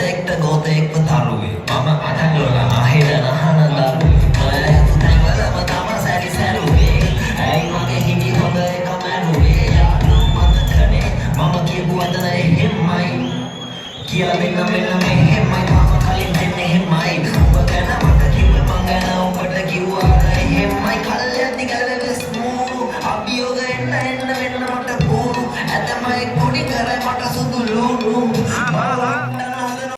ගෝතෙක්ට ගෝතෙක්ව තරුවේ මම අතගොලා අහෙට නහන දරුවේ මම තැන්වලම තම සැරි සැරුවේ ඇයි මගේ හිටි හොඳ එක මැරුවේ යාළුවෝ මතකනේ මම කියපු වදන එහෙමයි කියලා දෙන්න මෙන්න මෙහෙමයි මම කලින් දෙන්නේ එහෙමයි ඔබ ගැන මට කිව්වේ මං ගැන ඔබට කිව්වා එහෙමයි කල්යද්දි ගැලවෙස් මූණු අභියෝග එන්න වෙන්න මට පූරු ඇතමයි පොඩි කර මට සුදු ලුණු